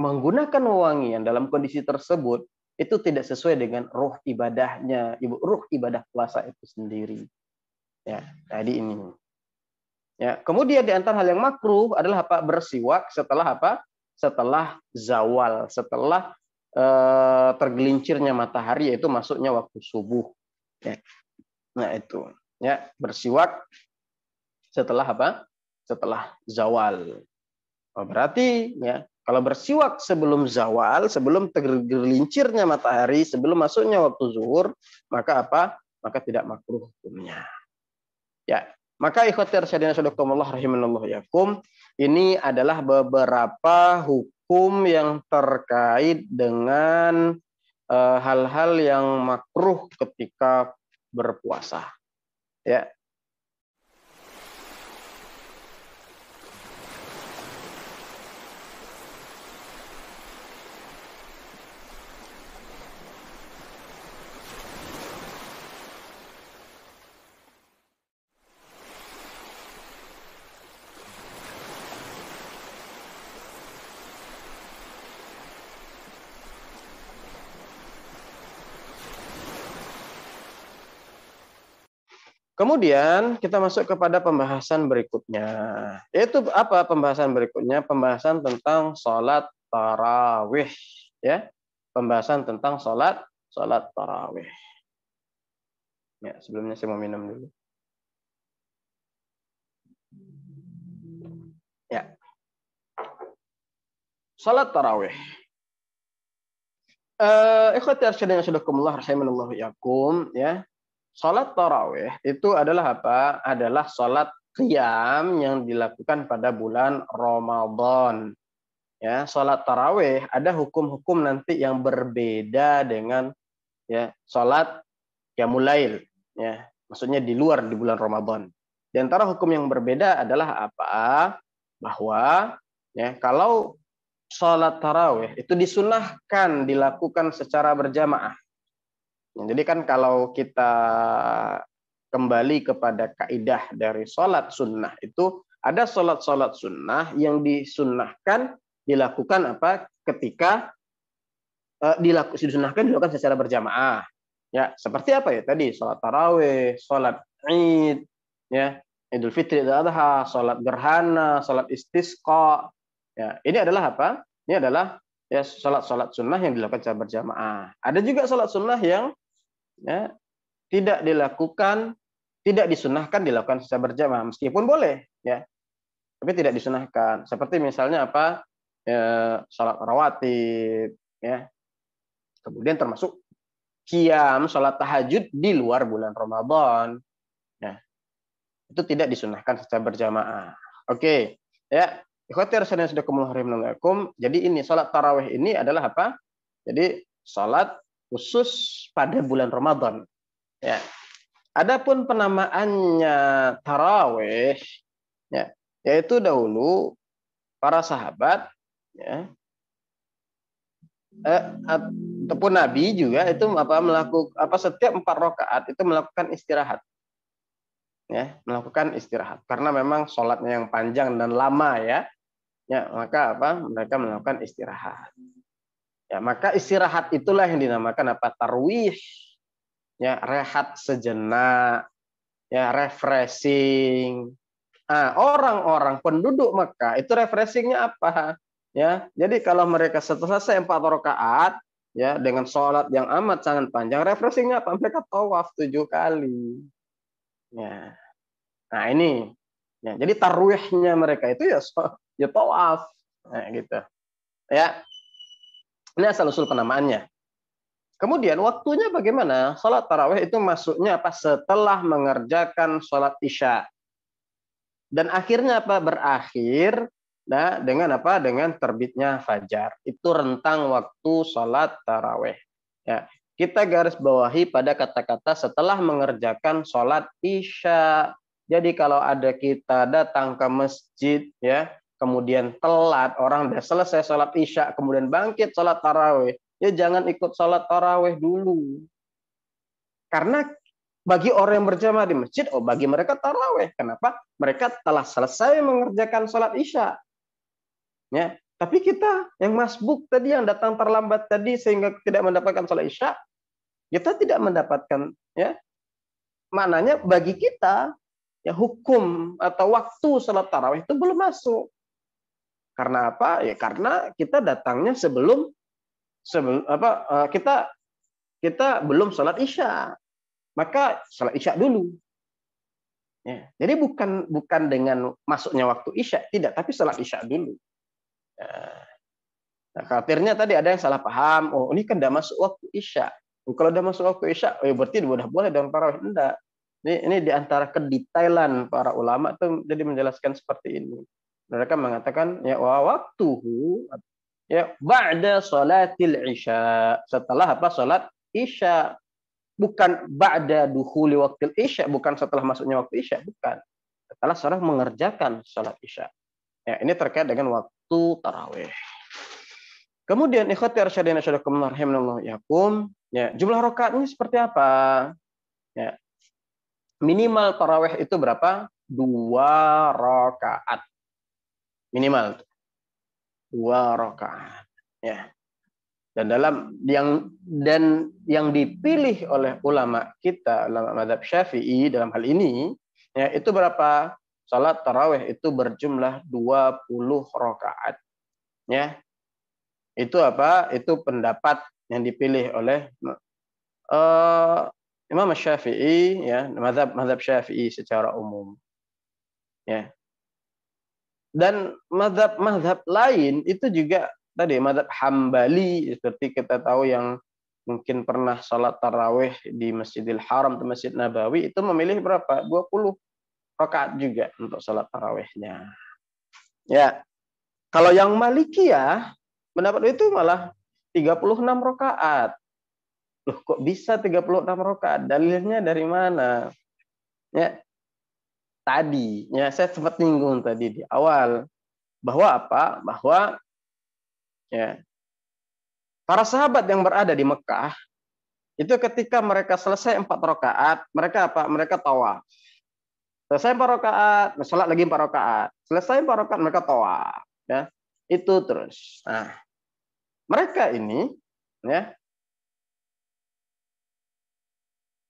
menggunakan wewangian dalam kondisi tersebut itu tidak sesuai dengan ruh ibadahnya, ruh ibadah puasa itu sendiri. Ya, tadi ini. Ya, kemudian di antara hal yang makruh adalah apa? Bersiwak setelah apa? Setelah zawal, setelah tergelincirnya matahari, yaitu masuknya waktu subuh. Ya. Nah itu, ya, bersiwak setelah apa? Setelah zawal. Oh, berarti ya kalau bersiwak sebelum zawal, sebelum tergelincirnya matahari, sebelum masuknya waktu zuhur, maka apa? Maka tidak makruh hukumnya. Ya, maka ikhwati rasyidina sadaqallahu rahimanallahu yakum, ini adalah beberapa hukum yang terkait dengan hal-hal yang makruh ketika berpuasa. Ya. Kemudian kita masuk kepada pembahasan berikutnya. Yaitu apa pembahasan berikutnya? Pembahasan tentang sholat tarawih. Ya, pembahasan tentang sholat tarawih. Ya, sebelumnya saya mau minum dulu. Ya, sholat tarawih. Ikhwati arsyadina sadaqallahu rahimanallahu yakum, ya. Salat tarawih itu adalah apa? Adalah salat qiyam yang dilakukan pada bulan Ramadan. Ya, salat tarawih ada hukum-hukum nanti yang berbeda dengan ya salat qiyamul lail. Ya, maksudnya di luar di bulan Ramadan. Di antara hukum yang berbeda adalah apa? Bahwa ya kalau salat tarawih itu disunahkan dilakukan secara berjamaah. Jadi kan kalau kita kembali kepada kaidah dari sholat sunnah itu ada sholat sunnah yang disunnahkan dilakukan apa ketika dilakukan secara berjamaah. Ya, seperti apa ya tadi sholat tarawih, sholat Id, ya Idul Fitri, Idul Adha, sholat gerhana, sholat istisqa. Ya, ini adalah apa? Ini adalah ya sholat sunnah yang dilakukan secara berjamaah. Ada juga sholat sunnah yang ya, tidak disunahkan dilakukan secara berjamaah, meskipun boleh, ya, tapi tidak disunahkan. Seperti misalnya apa, sholat rawatib, ya, kemudian termasuk qiyam, sholat tahajud di luar bulan Ramadan, ya, itu tidak disunahkan secara berjamaah. Oke, ya, ikhwati rasulullah sudah kumulah. Jadi ini sholat tarawih ini adalah apa? Jadi sholat khusus pada bulan Ramadan. Ya. Adapun penamaannya tarawih, ya, yaitu dahulu para sahabat, ya, ataupun Nabi juga itu melakukan setiap 4 rakaat itu melakukan istirahat, ya, melakukan istirahat karena memang sholatnya yang panjang dan lama, ya, maka mereka melakukan istirahat. Ya, maka istirahat itulah yang dinamakan apa? Tarwih. Ya, rehat sejenak, ya, refreshing. Nah, orang-orang penduduk Mekah itu refreshingnya apa? Ya, jadi kalau mereka selesai 4 rakaat, ya, dengan sholat yang amat sangat panjang, refreshingnya apa? Mereka tawaf 7 kali. Ya, nah ini. Ya, jadi tarwihnya mereka itu ya tawaf. Nah, gitu. Ya, ini asal-usul penamaannya. Kemudian waktunya bagaimana? Salat tarawih itu masuknya apa? Setelah mengerjakan salat isya. Dan akhirnya apa? Berakhir dengan apa? Dengan terbitnya fajar. Itu rentang waktu salat tarawih. Ya, kita garis bawahi pada kata-kata setelah mengerjakan salat isya. Jadi kalau ada kita datang ke masjid, ya, kemudian telat, orang udah selesai salat isya, kemudian bangkit salat tarawih, ya jangan ikut sholat tarawih dulu. Karena bagi orang yang berjamaah di masjid, bagi mereka tarawih. Kenapa? Mereka telah selesai mengerjakan sholat isya. Ya, tapi kita yang masbuk tadi, yang datang terlambat tadi sehingga tidak mendapatkan sholat isya, kita tidak mendapatkan, ya, maknanya bagi kita ya hukum atau waktu sholat tarawih itu belum masuk. Karena apa? Ya karena kita datangnya sebelum kita belum sholat isya, maka sholat isya dulu. Ya, jadi bukan dengan masuknya waktu isya, tidak, tapi sholat isya dulu. Nah, khawatirnya tadi ada yang salah paham. Oh, ini kan udah masuk waktu isya. Kalau udah masuk waktu isya, berarti udah boleh dong tarawih. Enggak. Ini diantara kedetailan para ulama tuh jadi menjelaskan seperti ini. Mereka mengatakan ya waktuhu ya ba'da salatil isya, setelah apa? Salat isya, bukan ba'da dukhuli waqtil isya, bukan setelah masuknya waktu isya, bukan, setelah seorang mengerjakan salat isya. Ya, ini terkait dengan waktu tarawih. Kemudian ikhwati arsyadina syadakumullah rahimanallahu yakum, ya, jumlah rakaatnya seperti apa? Ya, minimal tarawih itu berapa? 2 rakaat. Minimal 2 rakaat. Ya. Dan yang dipilih oleh ulama kita, ulama mazhab Syafi'i dalam hal ini, ya, itu berapa? Salat tarawih itu berjumlah 20 rakaat. Ya. Itu apa? Itu pendapat yang dipilih oleh Imam Syafi'i, ya, mazhab Syafi'i secara umum. Ya. Dan mazhab lain itu juga tadi mazhab Hambali, seperti kita tahu yang mungkin pernah sholat tarawih di Masjidil Haram atau Masjid Nabawi, itu memilih berapa? 20 rakaat juga untuk sholat tarawihnya. Ya, kalau yang Malikiyah, pendapat itu malah 36 rakaat. Loh, kok bisa 36 rakaat? Dalilnya dari mana? Ya, tadi, ya saya sempat nyinggung tadi di awal bahwa apa? Bahwa ya, para sahabat yang berada di Mekah itu ketika mereka selesai 4 rakaat, mereka apa? Mereka tawaf. Selesai 4 rakaat, sholat lagi 4 rakaat. Selesai 4 rakaat, mereka tawaf. Ya, itu terus. Nah, mereka ini, ya,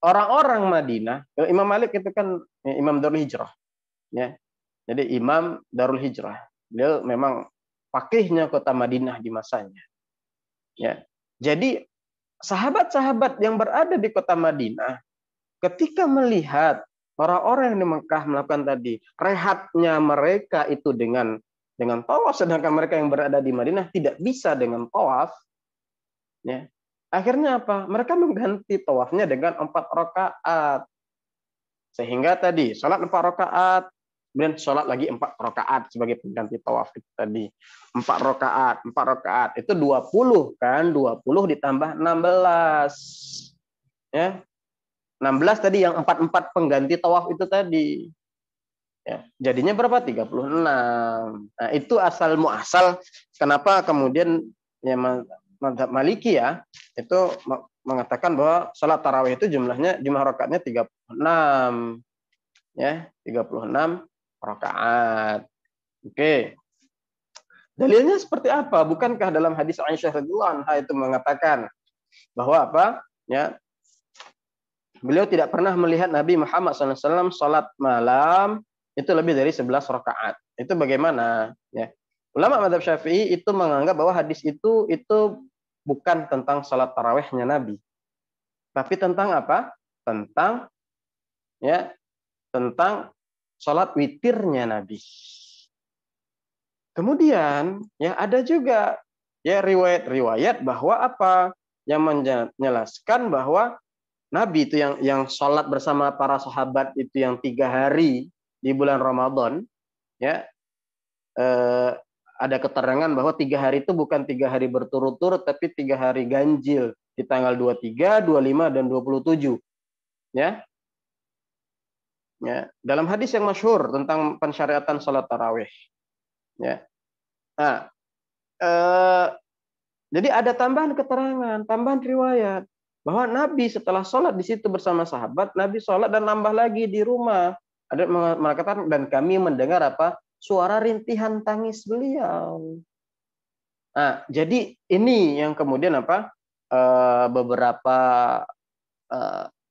orang-orang Madinah, Imam Malik itu kan Imam Darul Hijrah. Ya. Jadi Imam Darul Hijrah. Beliau memang fakihnya kota Madinah di masanya. Ya. Jadi sahabat-sahabat yang berada di kota Madinah, ketika melihat orang-orang yang di Mekah melakukan tadi, rehatnya mereka itu dengan tawaf, sedangkan mereka yang berada di Madinah tidak bisa dengan tawaf, ya. Akhirnya apa? Mereka mengganti tawafnya dengan 4 rakaat. Sehingga tadi sholat 4 rakaat, kemudian sholat lagi 4 rakaat sebagai pengganti tawaf itu tadi. 4 rakaat itu 20 kan, 20 ditambah 16. Ya. 16 tadi yang 4 pengganti tawaf itu tadi. Ya, jadinya berapa? 36. Nah, itu asal muasal kenapa kemudian ya mazhab Maliki ya itu mengatakan bahwa salat tarawih itu jumlah rakaatnya 36. Ya, 36 rakaat. Oke. Dalilnya seperti apa? Bukankah dalam hadis Aisyah radhiyallahu anha itu mengatakan bahwa apa? Ya, beliau tidak pernah melihat Nabi Muhammad SAW salat malam itu lebih dari 11 rakaat. Itu bagaimana? Ya. Ulama mazhab Syafi'i itu menganggap bahwa hadis itu bukan tentang salat tarawihnya Nabi. Tapi tentang apa? Tentang salat witirnya Nabi. Kemudian ya ada juga ya riwayat-riwayat bahwa apa? Yang menjelaskan bahwa Nabi itu yang sholat bersama para sahabat itu yang 3 hari di bulan Ramadan, ya ada keterangan bahwa 3 hari itu bukan 3 hari berturut-turut, tapi 3 hari ganjil di tanggal 23, 25, dan 27. Ya, dalam hadis yang masyhur tentang pensyariatan sholat tarawih. Ya, nah, jadi ada tambahan keterangan, tambahan riwayat bahwa Nabi setelah sholat di situ bersama sahabat, Nabi sholat dan nambah lagi di rumah. Ada mengatakan dan kami mendengar apa? Suara rintihan tangis beliau. Nah, jadi ini yang kemudian apa? Beberapa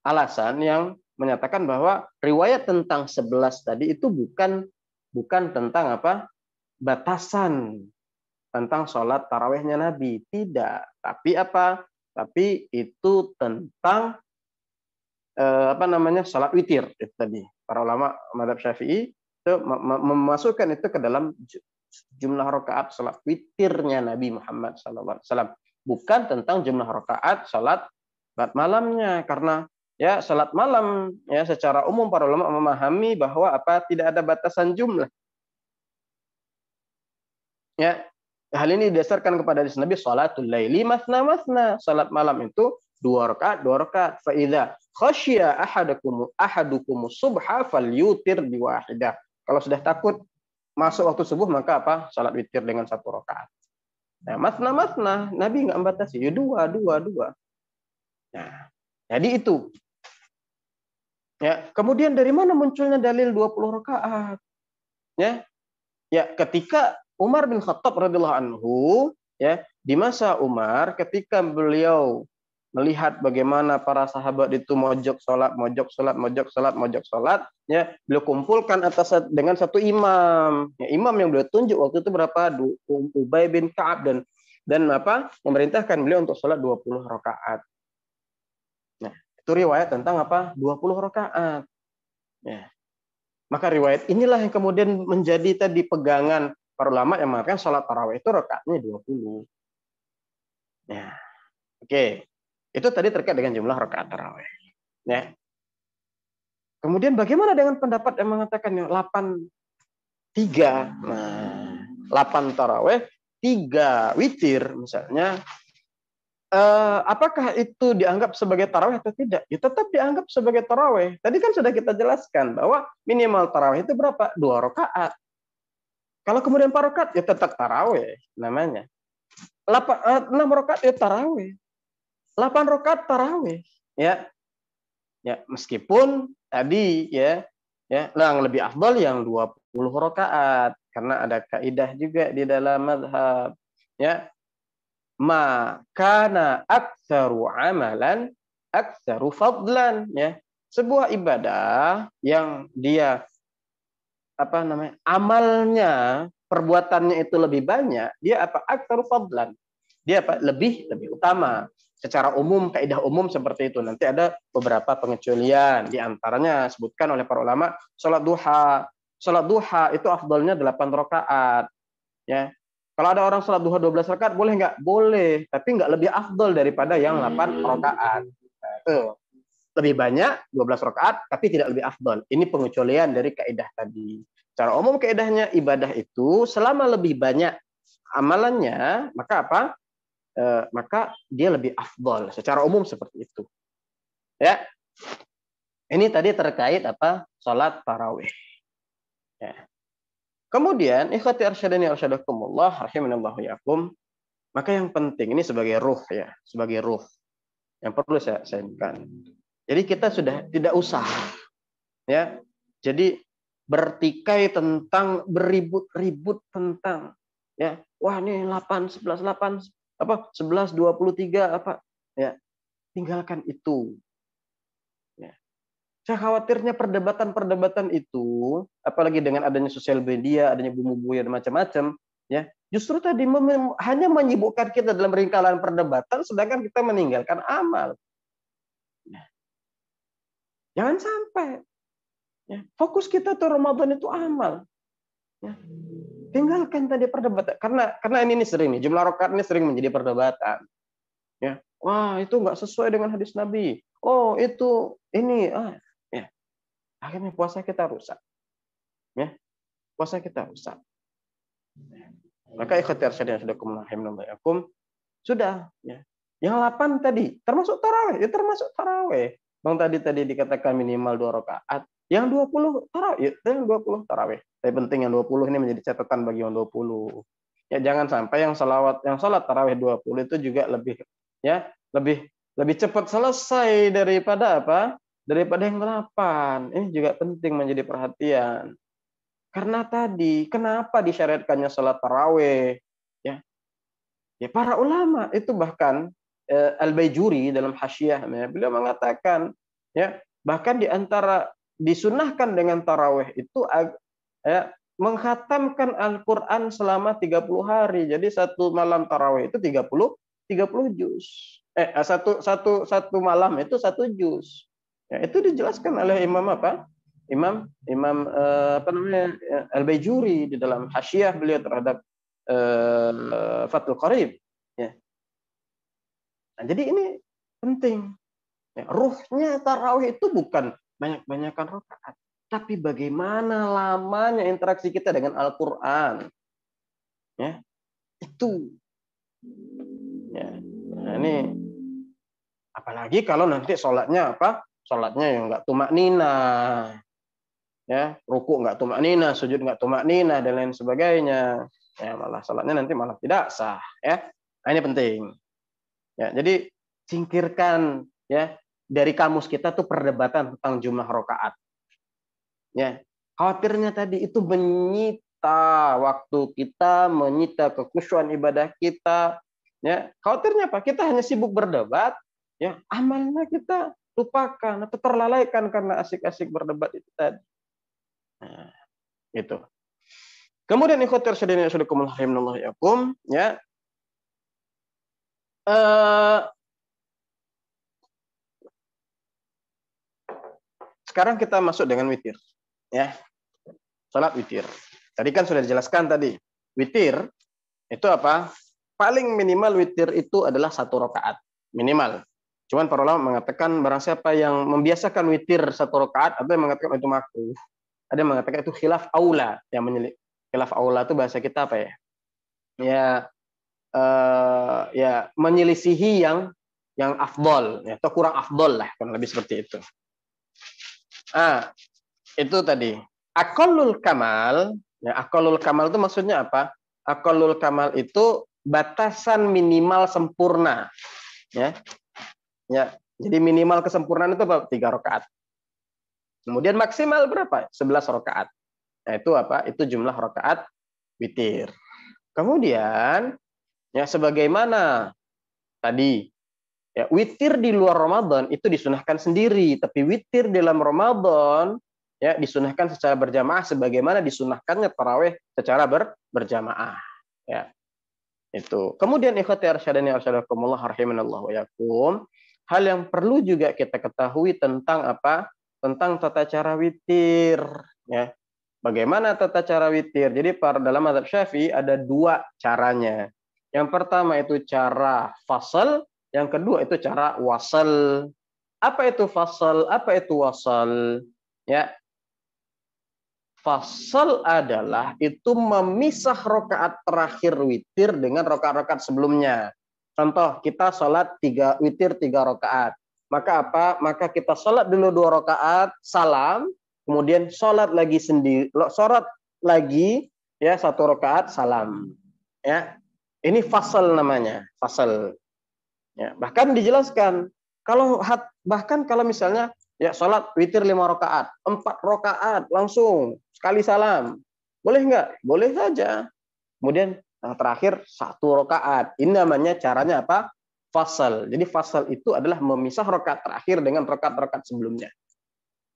alasan yang menyatakan bahwa riwayat tentang 11 tadi itu bukan tentang apa? Batasan tentang sholat tarawihnya Nabi. Tidak. Tapi apa? Tapi itu tentang sholat witir itu tadi. Para ulama mazhab Syafi'i itu memasukkan itu ke dalam jumlah rakaat sholat witirnya Nabi Muhammad SAW. Bukan tentang jumlah rakaat sholat malamnya, karena ya sholat malam ya secara umum para ulama memahami bahwa apa tidak ada batasan jumlah. Ya, hal ini didasarkan kepada hadis Nabi salatul laili masna masna. Salat malam itu 2 rakaat, 2 rakaat. Fa idza khasyiya ahadukum subha falyutir bi wahidah. Kalau sudah takut masuk waktu subuh maka apa? Salat witir dengan 1 rakaat. Nah, masna masna, Nabi enggak membatasi, ya 2. Nah, jadi itu. Ya, kemudian dari mana munculnya dalil 20 rakaat? Ya. Ya, ketika Umar bin Khattab radhiyallahu anhu ya, di masa Umar ketika beliau melihat bagaimana para sahabat itu mojok salat, ya, beliau kumpulkan dengan satu imam. Ya, imam yang beliau tunjuk waktu itu berapa? Ubay bin Ka'ab dan apa? Memerintahkan beliau untuk salat 20 rakaat. Nah, itu riwayat tentang apa? 20 rakaat. Ya. Maka riwayat inilah yang kemudian menjadi tadi pegangan para ulama yang mengatakan sholat tarawih itu rakaatnya 20. Ya, oke. Itu tadi terkait dengan jumlah rakaat tarawih. Ya. Kemudian bagaimana dengan pendapat yang mengatakan 8-3? Nah, 8 tarawih, 3 witir misalnya. Apakah itu dianggap sebagai tarawih atau tidak? Ya tetap dianggap sebagai tarawih. Tadi kan sudah kita jelaskan bahwa minimal tarawih itu berapa? 2 rakaat. Kalau kemudian 4 rakaat ya tetap tarawih namanya. 6 rakaat ya tarawih. 8 rakaat tarawih. Ya. Ya, meskipun tadi ya yang lebih afdal yang 20 rakaat karena ada kaidah juga di dalam mazhab. Ya. Makana aktsaru amalan aktsaru fadlan, ya. Sebuah ibadah yang dia amalnya, perbuatannya itu lebih banyak, dia aktsaru fadlan. Dia lebih utama. Secara umum, kaidah umum seperti itu. Nanti ada beberapa pengecualian, di antaranya sebutkan oleh para ulama salat duha. Salat duha itu afdalnya 8 rakaat, ya. Kalau ada orang salat duha 12 rakaat boleh nggak? Boleh, tapi nggak lebih afdal daripada yang 8 rakaat. Nah, itu lebih banyak 12 rakaat tapi tidak lebih afdal. Ini pengecualian dari kaidah tadi. Secara umum kaidahnya ibadah itu selama lebih banyak amalannya, maka maka dia lebih afdal. Secara umum seperti itu. Ya. Ini tadi terkait salat tarawih. Ya. Kemudian ikhwati arsyadani arsyadakumullah rahimanallahu yakum, maka yang penting ini sebagai ruh, ya, sebagai ruh yang perlu saya sampaikan. Jadi kita sudah tidak usah, ya. Jadi bertikai tentang beribut-ribut tentang, ya, wah ini 8 11 8 11 23 ya. Tinggalkan itu. Ya. Saya khawatirnya perdebatan-perdebatan itu, apalagi dengan adanya sosial media, adanya bumbu-bumbu dan macam-macam, ya, justru tadi hanya menyibukkan kita dalam ringkalan perdebatan, sedangkan kita meninggalkan amal. Ya. Jangan sampai. Ya. Fokus kita tuh Ramadan itu amal. Ya. Tinggalkan tadi perdebatan, karena ini sering nih, jumlah rakaat ini sering menjadi perdebatan. Ya, wah itu nggak sesuai dengan hadis Nabi. Oh itu ini, ya. Akhirnya puasa kita rusak. Ya, puasa kita rusak. Maka ikhtiar syadina sudah kumulahiminakum sudah, ya. Yang 8 tadi termasuk tarawih, ya termasuk tarawih. Bang tadi dikatakan minimal 2 rakaat. Yang 20 tarawih, ya, yang 20 tarawih. Tapi penting yang 20 ini menjadi catatan bagi yang 20. Ya jangan sampai yang salat tarawih 20 itu juga lebih cepat selesai daripada daripada yang 8. Ini juga penting menjadi perhatian. Karena tadi, kenapa disyariatkannya salat tarawih? Ya, para ulama itu bahkan Al-Baijuri dalam Hasyiyah, beliau mengatakan, ya, bahkan di antara disunahkan dengan tarawih itu mengkhatamkan Al-Qur'an selama 30 hari. Jadi satu malam tarawih itu 30 juz. Satu malam itu 1 juz. Ya, itu dijelaskan oleh Imam Al-Baijuri di dalam Hasyiyah beliau terhadap Fathul Qarib. Ya. Nah, jadi ini penting. Ya, ruhnya tarawih itu bukan banyak-banyakan rakaat, tapi bagaimana lamanya interaksi kita dengan Al-Qur'an. Ya. Itu. Ya. Nah, ini apalagi kalau nanti sholatnya sholatnya yang nggak tumaknina. Ya, ruku nggak tumaknina, sujud nggak tumaknina dan lain sebagainya. Ya, malah sholatnya nanti malah tidak sah, ya. Nah, ini penting. Ya, jadi singkirkan, ya, dari kamus kita tuh perdebatan tentang jumlah rakaat. Ya, khawatirnya tadi itu menyita waktu kita, menyita kekhusyuan ibadah kita. Ya, khawatirnya apa? Kita hanya sibuk berdebat, ya, amalnya kita lupakan atau terlalaikan karena asik-asik berdebat itu tadi. Nah, itu. Kemudian ikhwatir syadina syadakumul rahimanallahu yakum, ya. Sekarang kita masuk dengan witir, ya. Salat witir. Tadi kan sudah dijelaskan tadi. Witir itu apa? Paling minimal witir itu adalah 1 rakaat, minimal. Cuman para ulama mengatakan barang siapa yang membiasakan witir 1 rakaat, ada yang mengatakan itu makruh. Ada yang mengatakan itu khilaf aula. Khilaf aula itu bahasa kita apa ya? Ya menyelisihi yang afdol, ya, atau kurang afdol lah, kurang lebih seperti itu. Itu tadi. Aqallul kamal, ya, aqallul kamal itu maksudnya apa? Aqallul kamal itu batasan minimal sempurna, ya. Ya, jadi minimal kesempurnaan itu apa? 3 rakaat. Kemudian maksimal berapa? 11 rakaat. Nah, itu apa? Itu jumlah rakaat witir. Kemudian ya sebagaimana tadi, ya, witir di luar Ramadan itu disunahkan sendiri, tapi witir dalam Ramadan ya disunahkan secara berjamaah sebagaimana disunahkannya tarawih secara berjamaah, ya. Itu. Kemudian ikhwati arsyadani arsyadakumullah rahimanallahu wa yakum, hal yang perlu juga kita ketahui tentang apa? Tentang tata cara witir, ya. Bagaimana tata cara witir? Jadi dalam mazhab Syafi'i ada 2 caranya. Yang pertama itu cara fasal, yang kedua itu cara wasal. Apa itu fasal? Apa itu wasal? Ya. Fasal adalah itu memisah rakaat terakhir witir dengan rakaat-rakaat sebelumnya. Contoh, kita sholat witir 3 rakaat. Maka apa? Maka kita sholat dulu 2 rakaat, salam, kemudian sholat lagi sendiri, sholat lagi ya 1 rakaat, salam. Ya, ini fasal namanya, fasal. Ya, bahkan dijelaskan bahkan kalau misalnya ya sholat witir 5 rakaat, 4 rakaat langsung sekali salam, boleh nggak? Boleh saja. Kemudian yang terakhir 1 rakaat. Ini namanya caranya apa? Fasal. Jadi fasal itu adalah memisah rakaat terakhir dengan rakaat-rakaat sebelumnya.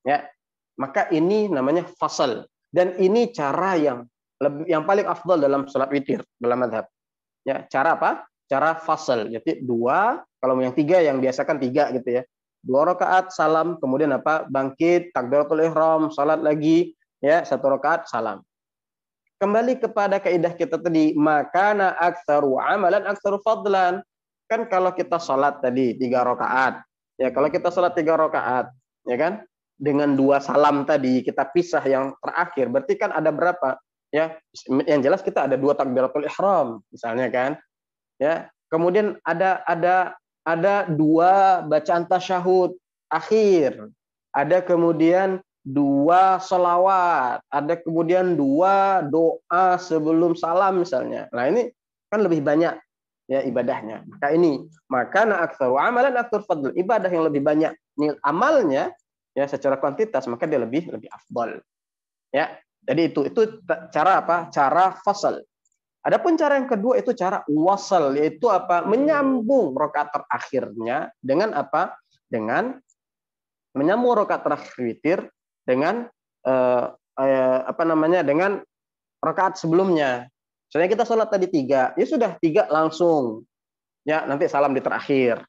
Ya, maka ini namanya fasal. Dan ini cara yang paling afdal dalam sholat witir dalam mazhab. Ya, cara apa? Cara fasal. Jadi 2, kalau yang 3 yang biasakan 3 gitu ya. 2 rakaat salam, kemudian apa? Bangkit, takbiratul ihram, salat lagi, ya 1 rakaat salam. Kembali kepada kaidah kita tadi, makana aktsaru amalan aktsaru fadlan. Kan kalau kita salat tadi 3 rakaat, ya kalau kita salat 3 rakaat, ya kan? Dengan 2 salam tadi kita pisah yang terakhir, berarti kan ada berapa? Ya, yang jelas kita ada 2 takbiratul ihram misalnya kan. Ya, kemudian ada 2 bacaan tasyahud akhir, ada kemudian 2 sholawat, ada kemudian 2 doa sebelum salam misalnya. Nah ini kan lebih banyak ya ibadahnya. Maka aktsaru amalan aktsaru fadl, ibadah yang lebih banyak amalnya ya secara kuantitas, maka dia lebih afdal. Ya. Jadi itu cara apa? Cara fasal. Adapun cara yang kedua itu cara wasal, yaitu apa? Menyambung rakaat terakhirnya dengan apa? Dengan menyambung rakaat terakhir witir dengan dengan rakaat sebelumnya. Misalnya kita sholat tadi 3, ya sudah 3 langsung. Ya, nanti salam di terakhir.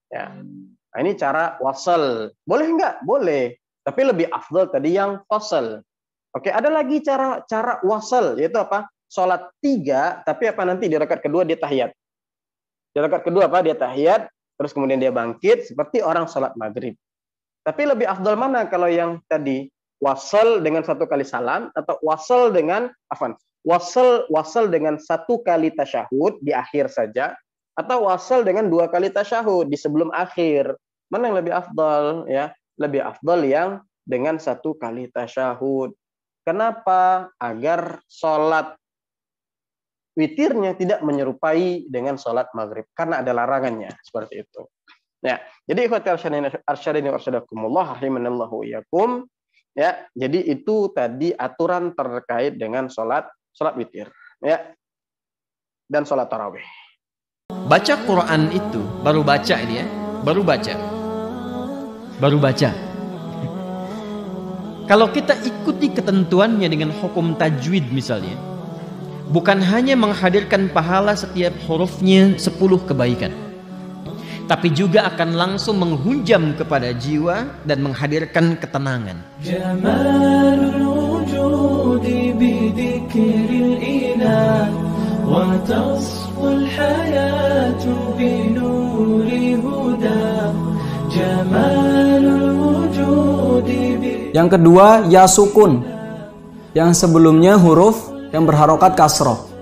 Ya. Nah, ini cara wasal. Boleh enggak? Boleh. Tapi lebih afdal tadi yang fasal. Oke, ada lagi cara wasal, yaitu apa? Sholat 3, tapi apa nanti di rakaat kedua dia tahiyat. Di rakaat kedua apa? Dia tahiyat, terus kemudian dia bangkit seperti orang sholat maghrib. Tapi lebih afdal mana kalau yang tadi wasal dengan 1 kali salam atau wasal dengan wasal dengan 1 kali tasyahud di akhir saja atau wasal dengan 2 kali tasyahud di sebelum akhir? Mana yang lebih afdal ya? Lebih afdal yang dengan 1 kali tasyahud. Kenapa? Agar sholat witirnya tidak menyerupai dengan sholat maghrib karena ada larangannya seperti itu. Ya, jadi ikhwati arsyadini warsyadakumullah rahimanallahu iyyakum. Ya, jadi itu tadi aturan terkait dengan sholat witir, ya, dan sholat tarawih. Baca Quran itu baru baca ini ya, baru baca. Kalau kita ikuti ketentuannya dengan hukum tajwid misalnya, bukan hanya menghadirkan pahala setiap hurufnya 10 kebaikan, tapi juga akan langsung menghunjam kepada jiwa dan menghadirkan ketenangan. Jamalul wujudi bidzikril ilah wa tasful hayatu binuri huda Yang kedua, ya sukun, yang sebelumnya huruf yang berharokat kasroh.